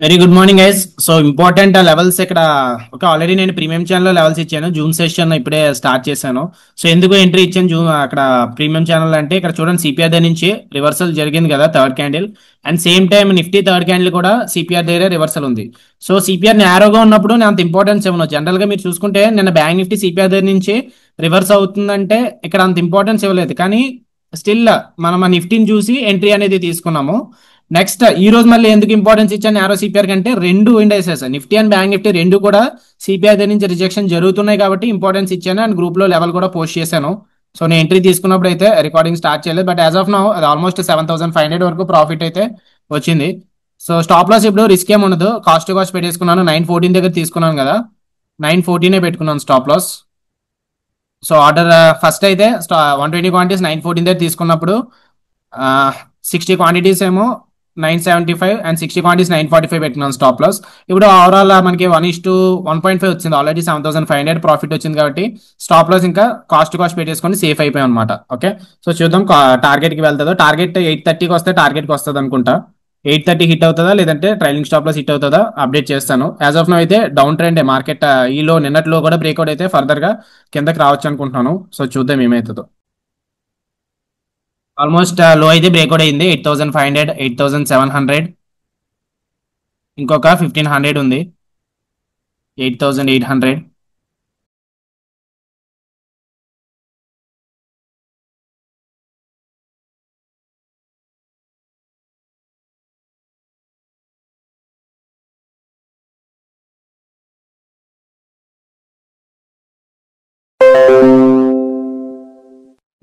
Very good morning guys. So important levels ఇక్కడ okay. Already నేను premium ఛానల్లో levels ఇచ్చాను. జూమ్ సెషన్ ఇప్పుడే స్టార్ట్ చేశాను. సో ఎందుకు ఎంట్రీ ఇచ్చాను జూమ్ అక్కడ ప్రీమియం ఛానల్ అంటే ఇక్కడ చూడండి, సిపిఆర్ దగ్గర నుంచి రివర్సల్ జరిగింది కదా third candle. And same time Nifty third candle కూడా సిపిఆర్ దగ్గర రివర్సల్ ఉంది. సో సిపిఆర్ నేరోగా ఉన్నప్పుడు నేను అంత ఇంపార్టెన్స్ ఇవ్వను. జనరల్ గా మీరు చూసుకుంటే నిన్న బ్యాంక్ నిఫ్టీ సిపిఆర్ దగ్గర నుంచి రివర్స్ అవుతుందంటే ఇక్కడ అంత ఇంపార్టెన్స్ ఇవ్వలేదు. కానీ స్టిల్ మనం ఆ నిఫ్టీని చూసి ఎంట్రీ అనేది తీసుకున్నాము. నెక్స్ట్ ఈ రోజు మళ్ళీ ఎందుకు ఇంపార్టెన్స్ ఇచ్చాను ఆరో సిపిఆర్ కంటే, రెండు indices Nifty and bank Nifty రెండు కూడా సిపిఆర్ దగ్గర నుంచి రిజెక్షన్ జరుగుతున్నాయి కాబట్టి ఇంపార్టెన్స్ ఇచ్చాను. అండ్ గ్రూప్ లో లెవెల్ కూడా పోస్ట్ చేశాను. సో నేను ఎంట్రీ తీసుకున్నప్పుడు అయితే రికార్డింగ్ స్టార్ట్ చేయలేదు. బట్ యాజ్ ఆఫ్ నౌ అది ఆల్మోస్ట్ 7,500 వరకు ప్రాఫిట్ అయితే వచ్చింది. సో స్టాప్ లాస్ ఇప్పుడు రిస్క్ ఏమి ఉండదు. కాస్ట్ టు కాస్ట్ పెట్టేసుకున్నాను. 914 దగ్గర తీసుకున్నాను కదా, 914 పెట్టుకున్నాను stop loss. So order first అయితే 120 క్వాంటిటీస్ 914 దగ్గర తీసుకున్నప్పుడు 60 క్వాంటిటీస్ ఏమో 975 అండ్ 60 క్వాంటిటీస్ 945 పెట్టినాను స్టాప్ లాస్. ఇప్పుడు ఓవరాల్ మనకి 1:1.5 వచ్చింది. ఆల్రెడీ 7,500 ప్రాఫిట్ వచ్చింది కాబట్టి స్టాప్ లాస్ ఇంకా కాస్ట్ పెట్టేసుకొని సేఫ్ అయిపోయాం అనమాట. ఓకే. సో చూద్దాం టార్గెట్ కి వెళ్తుందో. టార్గెట్ 8:30కి వస్తే టార్గెట్కి వస్తుంది అనుకుంటా. 8:30 హిట్ అవుతుందా లేదంటే ట్రైలింగ్ స్టాప్ లాస్ హిట్ అవుతుందా అప్డేట్ చేస్తాను. యాజ్ ఆఫ్ నో అయితే డౌన్ ట్రెండ్ మార్కెట్. ఈలో నిన్నట్లో కూడా బ్రేక్అవుట్ అయితే ఫర్దర్ గా కిందకి రావచ్చు అనుకుంటున్నాను. సో చూద్దాం ఏమవుతుందో. ఆల్మోస్ట్ లో అయితే బ్రేక్అవుట్ అయింది. 8,500, 8,700, ఇంకొక 1,500 ఉంది, 8,800.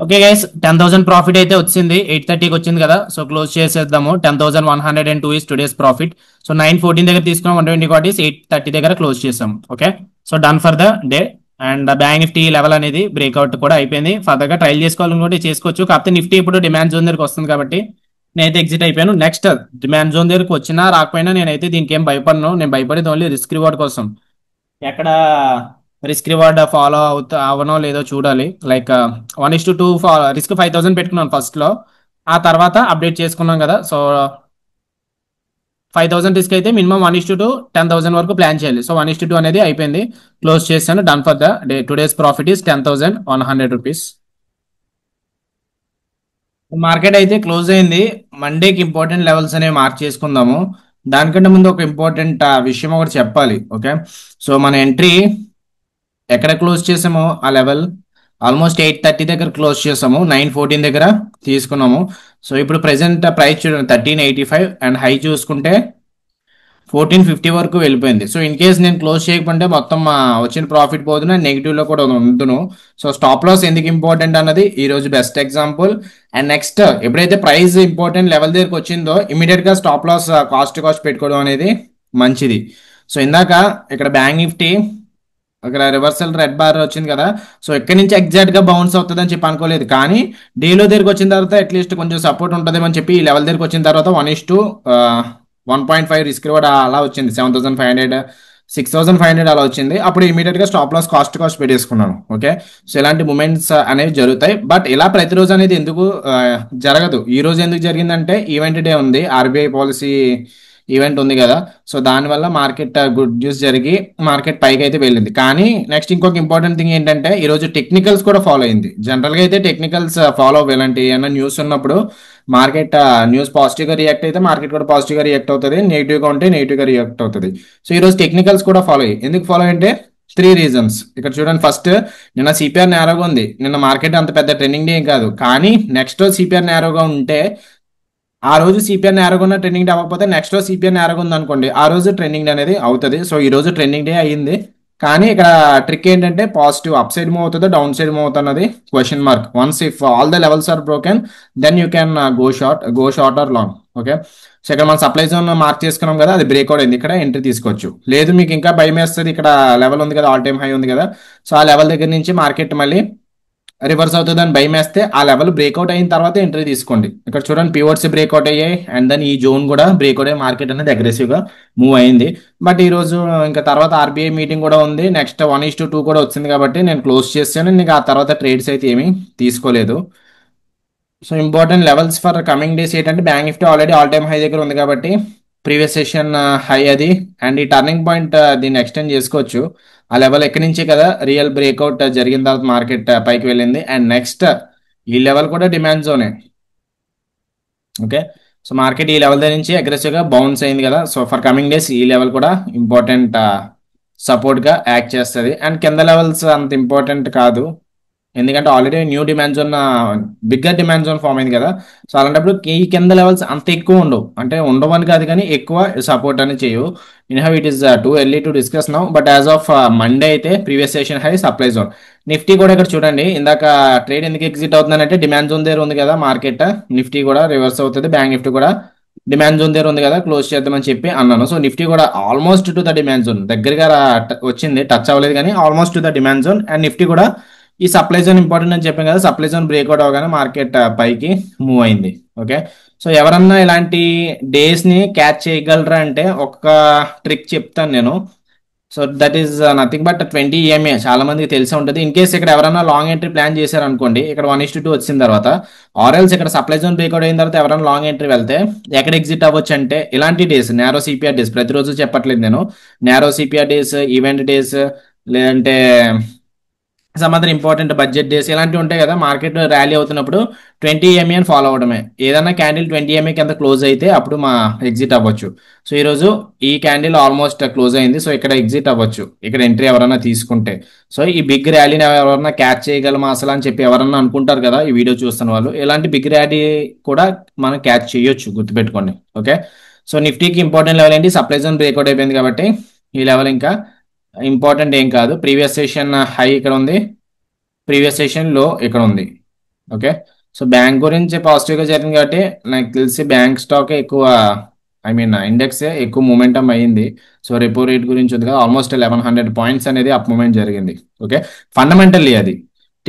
ఓకే గైస్, 10,000 ప్రాఫిట్ అయితే వచ్చింది. 8:30కి వచ్చింది కదా, సో క్లోజ్ చేసేద్దాము. 10,102 ఇస్ టుడేస్ ప్రాఫిట్. సో 914 దగ్గర తీసుకున్నాం 120 క్వార్టీస్, 8:30 దగ్గర క్లోజ్ చేసాం. Okay. So done for the day. And bank Nifty level అనేది బ్రేక్అవుట్ కూడా అయిపోయింది. ఫర్దర్ గా ట్రైల్ చేసుకోవాలనుకుంటే చేసుకోవచ్చు. కాకపోతే నిఫ్టీ ఇప్పుడు డిమాండ్ జోన్ దగ్గరకు వస్తుంది కాబట్టి నేనైతే ఎగ్జిట్ అయిపోయాను. నెక్స్ట్ డిమాండ్ జోన్ దగ్గరకు వచ్చినా రాకపోయినా నేనైతే దీనికి ఏం భయపడను. నేను భయపడేది ఓన్లీ రిస్క్ రివార్డ్ కోసం. ఎక్కడ రిస్క్ రివార్డ్ ఫాలో అవనో లేదో చూడాలి. లైక్ 1:2 రిస్క్ 5,000 పెట్టుకున్నాను ఫస్ట్ లో. ఆ తర్వాత అప్డేట్ చేసుకున్నాం కదా. సో 5,000 రిస్క్ అయితే మినిమం 1:2 10,000 వరకు ప్లాన్ చేయాలి. సో 1:2 అనేది అయిపోయింది. క్లోజ్ చేశాను. Done for the day. Today's profit is 10,100 rupees. Market అయితే క్లోజ్ అయింది. మండేకి ఇంపార్టెంట్ లెవెల్స్ అనేవి మార్క్ చేసుకుందాము. దానికంటే ముందు ఒక ఇంపార్టెంట్ విషయం ఒకటి చెప్పాలి. ఓకే. సో మన ఎంట్రీ ఎక్కడ క్లోజ్ చేసామో ఆ లెవెల్ ఆల్మోస్ట్ 8:30 దగ్గర క్లోజ్ చేసాము. 914 దగ్గర తీసుకున్నాము. సో ఇప్పుడు ప్రెసెంట్ ప్రైస్ చూడండి 1385 అండ్ హై చూసుకుంటే 1450 వరకు వెళ్ళిపోయింది. సో ఇన్ కేస్ నేను క్లోజ్ చేయకపోతే మొత్తం వచ్చిన ప్రాఫిట్ పోతున్నా, నెగిటివ్ లో కూడా ఉంటును. సో స్టాప్ లాస్ ఎందుకు ఇంపార్టెంట్ అన్నది ఈ రోజు బెస్ట్ ఎగ్జాంపుల్. అండ్ నెక్స్ట్ ఎప్పుడైతే ప్రైస్ ఇంపార్టెంట్ లెవెల్ దగ్గరకు వచ్చిందో ఇమీడియట్ గా స్టాప్ లాస్ కాస్ట్ పెట్టుకోవడం అనేది మంచిది. సో ఇందాక ఇక్కడ బ్యాంక్ నిఫ్టీ అక్కడ రివర్సల్ రెడ్ బార్ వచ్చింది కదా. సో ఎక్కడి నుంచి ఎగ్జాక్ట్ గా బౌన్స్ అవుతుంది అని చెప్పి అనుకోలేదు. కానీ డేలో దగ్గరికి వచ్చిన తర్వాత అట్లీస్ట్ కొంచెం సపోర్ట్ ఉంటుందేమని చెప్పి ఈ లెవెల్ దగ్గరికి వచ్చిన తర్వాత 1:1.5 రిస్క్ కూడా అలా వచ్చింది. 7,500, 6,500 అలా వచ్చింది. అప్పుడు ఇమీడియట్ గా స్టాప్ లాస్ కాస్ట్ పెట్టేసుకున్నాను. ఓకే. సో ఇలాంటి మూమెంట్స్ అనేవి జరుగుతాయి. బట్ ఇలా ప్రతిరోజు అనేది ఎందుకు జరగదు. ఈ రోజు ఎందుకు జరిగిందంటే ఈవెంట్ డే ఉంది, ఆర్బీఐ పాలసీ ఈవెంట్ ఉంది కదా. సో దానివల్ల మార్కెట్ గుడ్ న్యూస్ జరిగి మార్కెట్ పైకి అయితే వెళ్ళింది. కానీ నెక్స్ట్ ఇంకొక ఇంపార్టెంట్ థింగ్ ఏంటంటే ఈ రోజు టెక్నికల్స్ కూడా ఫాలో అయింది. జనరల్ గా అయితే టెక్నికల్స్ ఫాలో అవ్వాలంటే ఏమైనా న్యూస్ ఉన్నప్పుడు మార్కెట్ న్యూస్ పాజిటివ్ గా రియాక్ట్ అయితే మార్కెట్ కూడా పాజిటివ్ గా రియాక్ట్ అవుతుంది, నెగిటివ్ గా ఉంటే నెగిటివ్ గా రియాక్ట్ అవుతుంది. సో ఈ రోజు టెక్నికల్స్ కూడా ఫాలో అయ్యి. ఎందుకు ఫాలో అంటే 3 రీజన్స్. ఇక్కడ చూడండి, ఫస్ట్ నిన్న సిపిఆర్ నేరోగా ఉంది. నిన్న మార్కెట్ అంత పెద్ద ట్రెండింగ్ డే ఏం కాదు. కానీ నెక్స్ట్ రోజు సిపిఆర్ నేరోగా ఉంటే ఆ రోజు సిపిఆర్ నేరోగా ఉన్న ట్రెండింగ్ డే అవ్వకపోతే నెక్స్ట్ రోజు సిపిఆర్ నేరోగా ఉంది అనుకోండి, ఆ రోజు ట్రెండింగ్ డే అనేది అవుతుంది. సో ఈ రోజు ట్రెండింగ్ డే అయ్యింది. కానీ ఇక్కడ ట్రిక్ ఏంటంటే పాజిటివ్ అప్ సైడ్ మూవ్ అవుతుందో డౌన్ సైడ్ మూవ్ అవుతుంది అన్నది question mark. Once if all the levels are broken then you can go short or long. Okay. So ఇక్కడ మనం సప్లై జోన్ మార్క్ చేసుకున్నాం కదా, అది బ్రేక్అవుట్ అయింది. ఇక్కడ ఎంట్రీ తీసుకోవచ్చు. లేదు మీకు ఇంకా భయం వేస్తుంది, ఇక్కడ లెవెల్ ఉంది కదా, ఆల్ టైమ్ హై ఉంది కదా. సో ఆ లెవెల్ దగ్గర నుంచి మార్కెట్ మళ్ళీ రివర్స్ అవుతుంది అని భయం వేస్తే ఆ లెవెల్ బ్రేక్అవుట్ అయిన తర్వాత ఎంట్రీ తీసుకోండి. ఇక్కడ చూడండి, పివోట్స్ బ్రేక్అవుట్ అయ్యాయి అండ్ దెన్ ఈ జోన్ కూడా బ్రేక్అవుట్ అయ్యి మార్కెట్ అనేది అగ్రెసివ్ గా మూవ్ అయింది. బట్ ఈ రోజు ఇంకా తర్వాత ఆర్బీఐ మీటింగ్ కూడా ఉంది. నెక్స్ట్ 1:2 కూడా వచ్చింది కాబట్టి నేను క్లోజ్ చేశాను. ఇంకా ఆ తర్వాత ట్రేడ్స్ అయితే ఏమీ తీసుకోలేదు. So important levels for coming days ఏంటంటే Bank Nifty already all time high దగ్గర ఉంది కాబట్టి ప్రీవియస్ సెషన్ హై అది. అండ్ ఈ టర్నింగ్ పాయింట్ దీన్ని ఎక్స్టెండ్ చేసుకోవచ్చు. ఆ లెవెల్ ఎక్కడి నుంచే కదా రియల్ బ్రేక్అవుట్ జరిగిన తర్వాత మార్కెట్ పైకి వెళ్ళింది. అండ్ నెక్స్ట్ ఈ లెవెల్ కూడా డిమాండ్ జోనే. ఓకే, సో మార్కెట్ ఈ లెవెల్ దగ్గర నుంచి అగ్రెసివ్గా బౌన్స్ అయింది కదా. సో ఫర్ కమింగ్ డేస్ ఈ లెవెల్ కూడా ఇంపార్టెంట్ సపోర్ట్గా యాక్ట్ చేస్తుంది. అండ్ కింద లెవెల్స్ అంత ఇంపార్టెంట్ కాదు, ఎందుకంటే already new demand zone, bigger demand zone form అయింది కదా. సో అలాంటప్పుడు ఈ కింద లెవెల్స్ అంత ఎక్కువ ఉండవు, అంటే ఉండవని కాదు కానీ ఎక్కువ సపోర్ట్ అని చేయవు. In how it is too early to discuss now, but as of Monday అయితే previous session high supply zone. Nifty కూడా ఇక్కడ చూడండి, ఇందాక ట్రేడ్ ఎందుకు ఎగ్జిట్ అవుతుందంటే డిమాండ్ జోన్ దగ్గర ఉంది కదా మార్కెట్. నిఫ్టీ కూడా రివర్స్ అవుతుంది, బ్యాంక్ నిఫ్టీ కూడా డిమాండ్ జోన్ దగ్గర ఉంది కదా, క్లోజ్ చేద్దామని చెప్పి అన్నాను. సో నిఫ్టీ కూడా almost to the demand zone దగ్గరగా వచ్చింది, టచ్ అవ్వలేదు కానీ almost to the demand zone. And Nifty కూడా ఈ సప్లై జోన్ ఇంపార్టెంట్ అని చెప్పాను కదా, సప్లై జోన్ బ్రేక్అవుట్ అవగానే మార్కెట్ పైకి మూవ్ అయింది. ఓకే, సో ఎవరన్నా ఇలాంటి డేస్ ని క్యాచ్ చేయగలరా అంటే ఒక ట్రిక్ చెప్తాను నేను. So that is nothing but 20 EMA, చాలా మందికి తెలిసి ఉంటుంది. ఇన్ కేస్ ఇక్కడ ఎవరైనా లాంగ్ ఎంట్రీ ప్లాన్ చేశారనుకోండి, ఇక్కడ 1:2 వచ్చిన తర్వాత, ఆర్ఎల్స్ ఇక్కడ సప్లై జోన్ బ్రేక్అవుట్ అయిన తర్వాత ఎవరైనా లాంగ్ ఎంట్రీ వెళ్తే ఎక్కడ ఎగ్జిట్ అవ్వచ్చు అంటే ఇలాంటి డేస్, నేరో సిపిఆర్ డేస్, ప్రతిరోజు చెప్పట్లేదు నేను, narrow CPR days, event days, లేదంటే some other important budget days ఇలాంటివి ఉంటాయి కదా. మార్కెట్ ర్యాలీ అవుతున్నప్పుడు 20 EMA అని ఫాలో అవడమే. ఏదైనా క్యాండిల్ 20 EMA కింద క్లోజ్ అయితే అప్పుడు మా ఎగ్జిట్ అవ్వచ్చు. సో ఈరోజు ఈ క్యాండిల్ ఆల్మోస్ట్ క్లోజ్ అయింది, సో ఇక్కడ ఎగ్జిట్ అవ్వచ్చు, ఇక్కడ ఎంట్రీ ఎవరైనా తీసుకుంటే. సో ఈ బిగ్ ర్యాలీని ఎవరైనా క్యాచ్ చేయగలమా అసలు అని చెప్పి ఎవరన్నా అనుకుంటారు కదా ఈ వీడియో చూస్తున్న వాళ్ళు, ఇలాంటి బిగ్ ర్యాలీ కూడా మనం క్యాచ్ చేయొచ్చు, గుర్తుపెట్టుకోండి. ఓకే, సో నిఫ్టీకి ఇంపార్టెంట్ లెవెల్ ఏంటి, సప్లై జోన్ బ్రేక్అవుట్ అయిపోయింది కాబట్టి ఈ లెవెల్ ఇంకా ఇంపార్టెంట్ ఏం కాదు. ప్రీవియస్ సెషన్ హై ఇక్కడ ఉంది, ప్రీవియస్ సెషన్ లో ఇక్కడ ఉంది. ఓకే, సో బ్యాంక్ గురించి పాజిటివ్గా జరిగింది కాబట్టి నాకు తెలిసి బ్యాంక్ స్టాక్ ఎక్కువ, ఐ మీన్ ఇండెక్స్ ఎక్కువ మూమెంటం అయ్యింది. సో రెపో రేట్ గురించి ఉంది కదా, ఆల్మోస్ట్ 1100 పాయింట్స్ అనేది అప్ మూమెంట్ జరిగింది. ఓకే, ఫండమెంటల్లీ అది.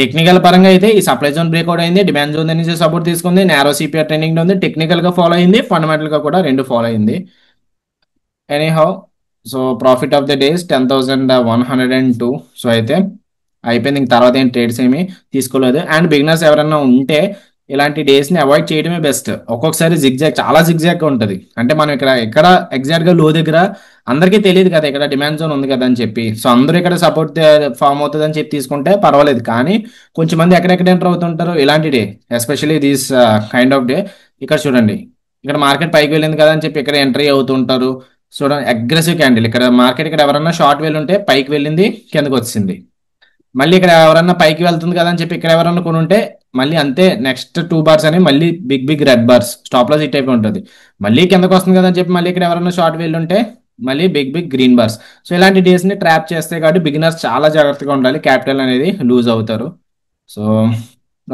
టెక్నికల్ పరంగా అయితే ఈ సప్లై జోన్ బ్రేక్అవుట్ అయింది, డిమాండ్ జోన్ నుంచి సపోర్ట్ తీసుకుంది, నేరో సిపిఆర్ ట్రెండింగ్ ఉంది, టెక్నికల్ గా ఫాలో అయింది, ఫండమెంటల్ గా కూడా రెండు ఫాలో అయింది. Anyhow, so profit of the days 10,102. So అయితే అయిపోయింది, ఇంక తర్వాత ఏం ట్రేడ్స్ ఏమి తీసుకోలేదు. అండ్ బిగినర్స్ ఎవరైనా ఉంటే ఇలాంటి డేస్ని అవాయిడ్ చేయడమే బెస్ట్. ఒక్కొక్కసారి జిగ్జాగ్, చాలా జిగ్జాగ్గా ఉంటుంది. అంటే మనం ఎక్కడ ఎగ్జాక్ట్గా లో దగ్గర అందరికీ తెలియదు కదా ఇక్కడ డిమాండ్ జోన్ ఉంది కదా అని చెప్పి, సో అందరూ ఇక్కడ సపోర్ట్ ఫామ్ అవుతుంది అని చెప్పి తీసుకుంటే పర్వాలేదు. కానీ కొంచెం మంది ఎక్కడెక్కడ ఎంటర్ అవుతుంటారు ఇలాంటి day, especially this kind of day. ఇక్కడ చూడండి, ఇక్కడ మార్కెట్ పైకి వెళ్ళింది కదా అని చెప్పి ఇక్కడ ఎంట్రీ అవుతుంటారు. చూడండి అగ్రెసివ్ క్యాండిల్, ఇక్కడ మార్కెట్ ఇక్కడ ఎవరన్నా షార్ట్ వెళ్ళుంటే పైకి వెళ్ళింది, కిందకు వచ్చింది. మళ్ళీ ఇక్కడ ఎవరన్నా పైకి వెళ్తుంది కదా అని చెప్పి ఇక్కడ ఎవరన్నా కొని ఉంటే మళ్ళీ అంతే, నెక్స్ట్ 2 బార్స్ అని మళ్ళీ big big red bars, stop loss ఈ టైప్ ఉంటుంది. మళ్ళీ కిందకు వస్తుంది కదా అని చెప్పి మళ్ళీ ఇక్కడ ఎవరన్నా షార్ట్ వెళ్ళుంటే మళ్ళీ big big green bars. So ఇలాంటి డేస్ ని ట్రాప్ చేస్తే కాబట్టి బిగినర్స్ చాలా జాగ్రత్తగా ఉండాలి, క్యాపిటల్ అనేది లూజ్ అవుతారు. So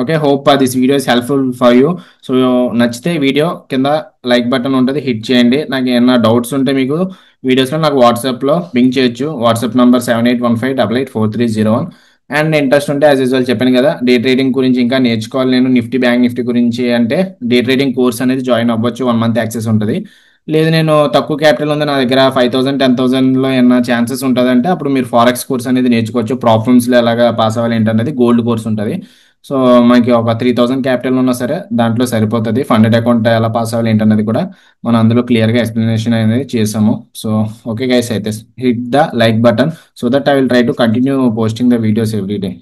okay, hope this video is helpful for you. So నచ్చితే వీడియో కింద లైక్ బటన్ ఉంటుంది, హిట్ చేయండి. నాకు ఏమైనా డౌట్స్ ఉంటే మీకు వీడియోస్లో నాకు వాట్సాప్లో పింక్ చేయొచ్చు. WhatsApp number 7815884301. అండ్ ఇంట్రెస్ట్ ఉంటే యాజ్ యూజువల్ చెప్పాను కదా, డే ట్రేడింగ్ గురించి ఇంకా నేర్చుకోవాలి నేను, నిఫ్టీ బ్యాంక్ నిఫ్టీ గురించి అంటే డే ట్రేడింగ్ కోర్స్ అనేది జాయిన్ అవ్వచ్చు, 1 month యాక్సెస్ ఉంటుంది. లేదు నేను తక్కువ క్యాపిటల్ ఉంది నా దగ్గర 5,000 10,000లో ఏమైనా ఛాన్సెస్ ఉంటుందంటే అప్పుడు మీరు ఫారెక్స్ కోర్స్ అనేది నేర్చుకోవచ్చు. ప్రాబ్లమ్స్లో ఎలాగా పాస్ అవ్వాలి ఏంటనేది గోల్డ్ కోర్స్ ఉంటుంది. సో మనకి ఒక 3,000 క్యాపిటల్ ఉన్నా సరే దాంట్లో సరిపోతుంది. ఫండెడ్ అకౌంట్ ఎలా పాస్ అవ్వాలి ఏంటన్నది కూడా మనం అందులో క్లియర్గా ఎక్స్ప్లెనేషన్ అనేది చేసాము. సో ఓకే గైస్, అయితే hit the like button so that I will try to continue posting the videos every day.